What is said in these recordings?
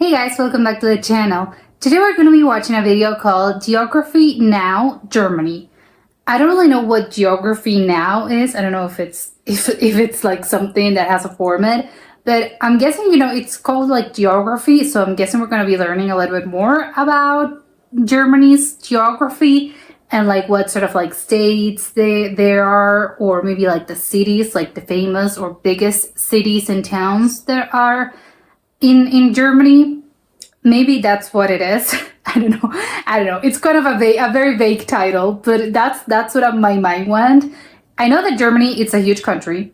Hey guys, welcome back to the channel. Today we're going to be watching a video called Geography Now, Germany. I don't really know what Geography Now is. I don't know if it's like something that has a format, but I'm guessing, it's called like geography, so I'm guessing we're going to be learning a little bit more about Germany's geography and like what sort of like states there are, or maybe like the cities, like the famous or biggest cities and towns there are in Germany. Maybe that's what it is. I don't know. It's kind of a very vague title, but that's what my mind went. I know that Germany, it's a huge country,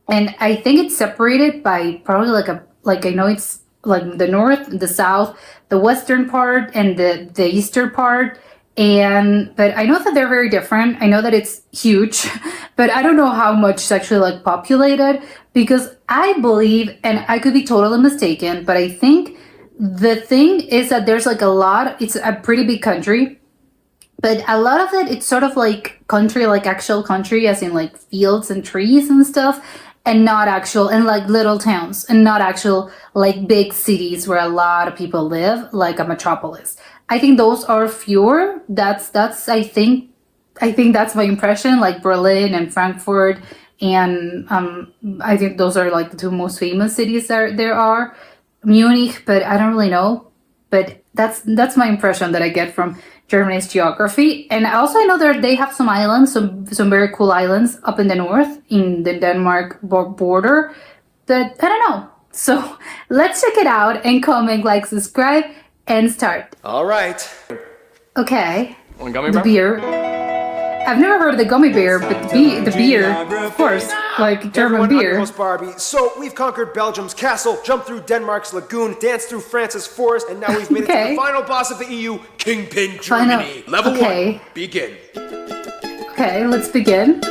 and I think it's separated by probably like I know it's like the north, the south, the western part, and the eastern part. But I know that they're very different. I know that it's huge, but I don't know how much is actually like populated, because I believe, and I could be totally mistaken, but I think the thing is that there's like it's a pretty big country, but a lot of it's sort of like country, like actual country, as in like fields and trees and stuff, and not actual, and like little towns, and not actual like big cities where a lot of people live, like a metropolis. I think those are fewer. That's I think that's my impression, like Berlin and Frankfurt, and I think those are like the two most famous cities there are. Munich, but I don't really know. But that's my impression that I get from Germany's geography. And also I know they have some islands, some very cool islands up in the north, in the Denmark border. But I don't know. So let's check it out and comment, like, subscribe, and start. All right. Okay. One gummy The bear? beer. I've never heard of the gummy bear, but the beer, of course, like German beer. I'm your host Barbie. So we've conquered Belgium's castle, jumped through Denmark's lagoon, danced through France's forest, and now we've made it to the final boss of the EU, Kingpin Germany. Level 1, begin. Okay, let's begin.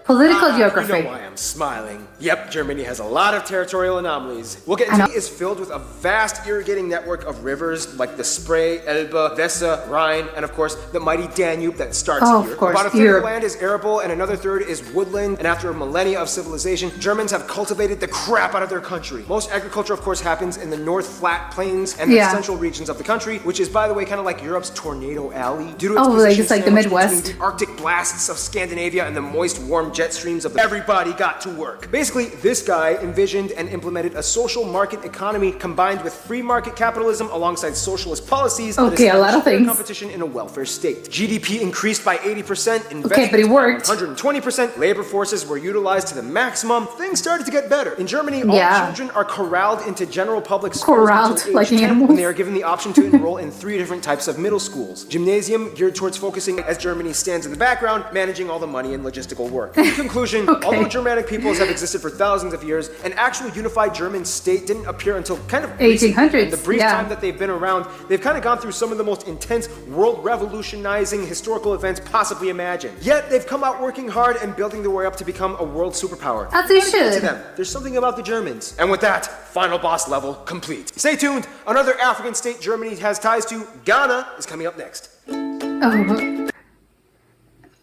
Political geography. You know why I'm smiling. Yep, Germany has a lot of territorial anomalies. We'll get into it. Is filled with a vast irrigating network of rivers like the Spree, Elbe, Weser, Rhine, and of course the mighty Danube that starts here. Of course, About a third of the land is arable and another third is woodland, and after millennia of civilization, Germans have cultivated the crap out of their country. Most agriculture, of course, happens in the North Flat Plains and the central regions of the country, which is, by the way, kind of like Europe's Tornado Alley. Due to its position, it's like the Midwest. Between the Arctic blasts of Scandinavia and the moist, warm jet streams of everybody got to work. Basically, this guy envisioned and implemented a social market economy combined with free market capitalism alongside socialist policies. Okay, a lot of things. Competition in a welfare state. GDP increased by 80%. Okay, but it worked. 120%. Labor forces were utilized to the maximum. Things started to get better. In Germany, all children are corralled into general public schools. Corralled like animals. And they are given the option to enroll in 3 different types of middle schools. Gymnasium, geared towards focusing as Germany stands in the background, managing all the money and logistical work. In conclusion, although Germanic peoples have existed for thousands of years, an actual unified German state didn't appear until kind of 1800s. In the brief time that they've been around, they've kind of gone through some of the most intense, world-revolutionizing historical events possibly imagined. Yet they've come out working hard and building their way up to become a world superpower. As they should. To them. There's something about the Germans. And with that, final boss level complete. Stay tuned. Another African state Germany has ties to, Ghana, is coming up next. Oh.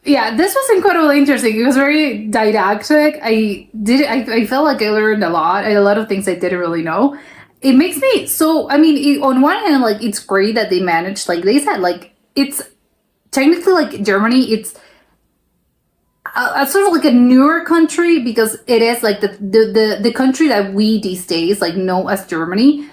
Yeah, this was incredibly interesting. It was very didactic. I felt like I learned a lot of things I didn't really know. It makes me on one hand, like, it's great that they managed, like they said, like, it's technically like Germany, it's a sort of like a newer country, because it is like the country that we these days like know as Germany.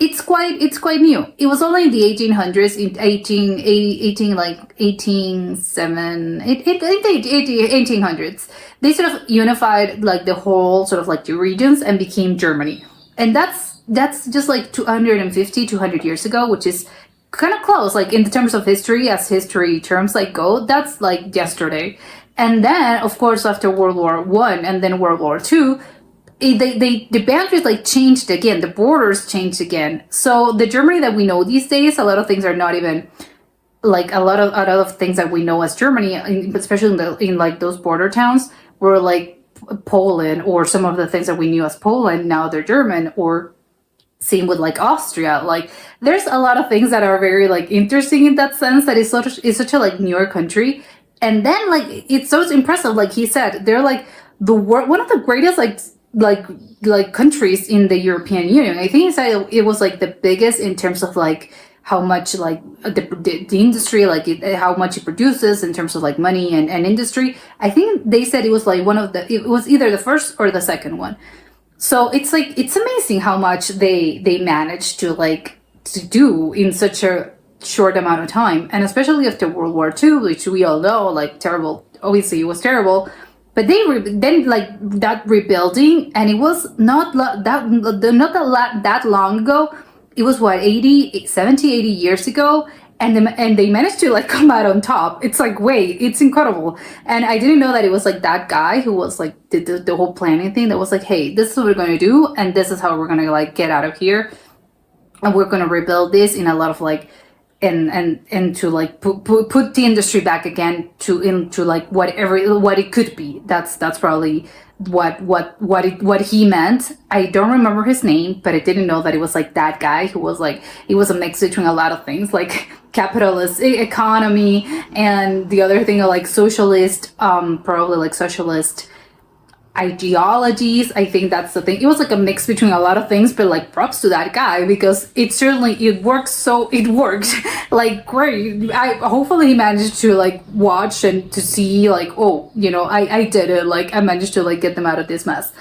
It's quite new. It was only in the 1800s, in 1800s. They sort of unified like the whole sort of like the regions and became Germany. And that's just like 200 years ago, which is kind of close, like in the terms of history, as history terms like go, that's like yesterday. And then, of course, after World War I and then World War II, the boundaries like changed again, the borders changed again. So the Germany that we know these days, a lot of things are not even like a lot of things that we know as Germany, especially in like those border towns, were like Poland, or some of the things that we knew as Poland, now they're German. Or same with like Austria. Like there's a lot of things that are very like interesting in that sense, that is such a like newer country. And then like it's so impressive, like he said, they're like one of the greatest like like countries in the European Union. I think it was like the biggest in terms of like how much like the industry, like how much it produces in terms of like money and industry. I think they said it was like it was either the first or the second one. So it's like, it's amazing how much they managed to like to do in such a short amount of time, and especially after World War II, which we all know, like terrible. Obviously, it was terrible, but then like that rebuilding, and it was that long ago. It was what, 70, 80 years ago, and they managed to like come out on top. It's like, wait, it's incredible. And I didn't know that it was like that guy who was like did the whole planning thing, that was like, hey, this is what we're going to do, and this is how we're going to like get out of here, and we're going to rebuild this in a lot of like and to like put the industry back again into like what it could be. That's probably what he meant. I don't remember his name, but I didn't know that it was like that guy who was like, it was a mix between a lot of things, like capitalist economy and the other thing, like socialist, probably like socialist ideologies. I think that's the thing. It was like a mix between a lot of things, but like props to that guy, because it works. So it worked like great. I hopefully he managed to like watch and to see like, oh, I did it. Like I managed to like get them out of this mess.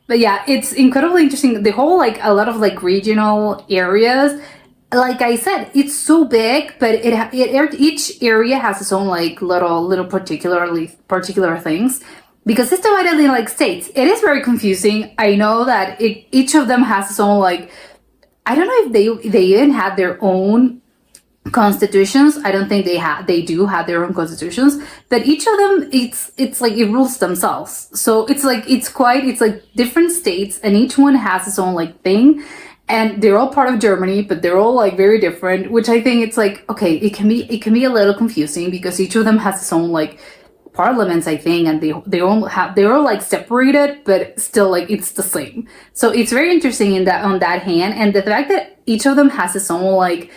But yeah, it's incredibly interesting. The whole like a lot of like regional areas. Like I said, it's so big, but each area has its own like little particular things, because it's divided in like states. It is very confusing. I know that each of them has its own like, I don't know if they even had their own constitutions. I don't think they do have their own constitutions, but each of them, it's like it rules themselves. So it's like it's like different states, and each one has its own like thing, and they're all part of Germany, but they're all like very different, which I think it's like, okay, it can be a little confusing, because each of them has its own like parliaments, I think, and they're all like separated, but still like it's the same. So it's very interesting on that hand, and the fact that each of them has its own like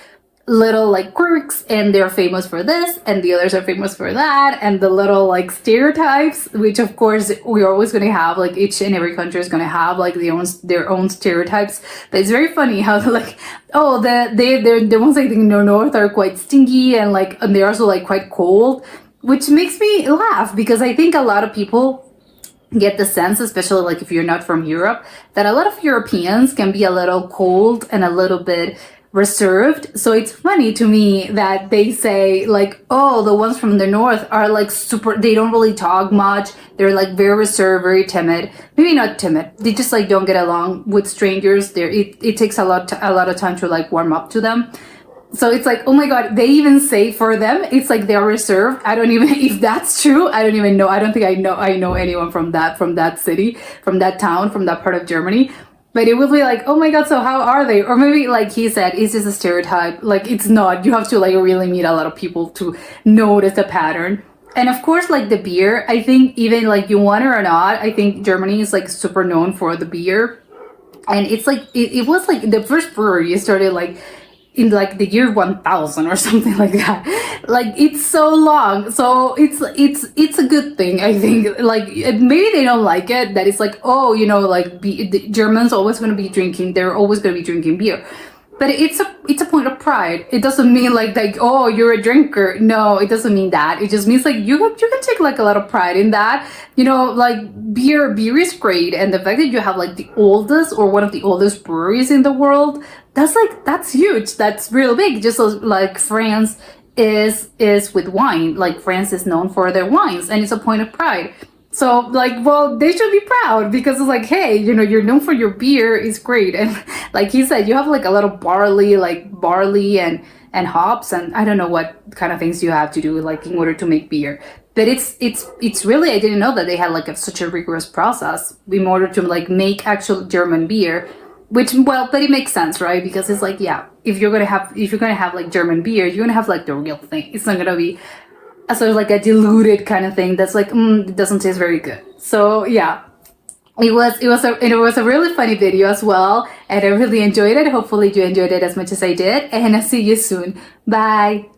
little like quirks, and they're famous for this, and the others are famous for that, and the little like stereotypes, which of course we're always going to have, like each and every country is going to have like their own stereotypes. But it's very funny how like, oh, they're the ones like in the north are quite stinky, and they're also like quite cold, which makes me laugh, because I think a lot of people get the sense, especially like if you're not from Europe, that a lot of Europeans can be a little cold and a little bit reserved. So it's funny to me that they say like, oh, the ones from the north are like super, they don't really talk much, they're like very reserved, very timid. Maybe not timid, they just like don't get along with strangers. It takes a lot of time to like warm up to them. So it's like, oh my God, they even say for them, it's like they're reserved. I don't even, if that's true, I don't even know. I don't think I know anyone from that city, from that town, from that part of Germany. But it would be like, oh my God, so how are they? Or maybe like he said, it's just a stereotype. Like it's not, you have to like really meet a lot of people to notice the pattern. And of course, like the beer, I think even like you want it or not, I think Germany is like super known for the beer. And it's like, it was like the first brewery started like in like the year 1000 or something like that. Like it's so long, so it's a good thing, I think. Like maybe they don't like it, that it's like, oh, like the Germans always going to be drinking, they're always going to be drinking beer. But it's a point of pride. It doesn't mean like oh, you're a drinker. No, it doesn't mean that. It just means like you can take like a lot of pride in that. Like beer is great, and the fact that you have like the oldest or one of the oldest breweries in the world, that's huge. That's real big. Just like France is with wine. Like France is known for their wines, and it's a point of pride. So like, well, they should be proud, because it's like, hey, you're known for your beer, is great. And like he said, you have like a lot of barley and hops, and I don't know what kind of things you have to do like in order to make beer. But it's really, I didn't know that they had like such a rigorous process in order to like make actual German beer, which, well, but it makes sense, right? Because it's like, yeah, if you're gonna have like German beer, you're gonna have like the real thing. It's not gonna be a sort of like a diluted kind of thing that's like, it doesn't taste very good. So yeah, it was a really funny video as well, and I really enjoyed it. Hopefully you enjoyed it as much as I did, and I'll see you soon. Bye.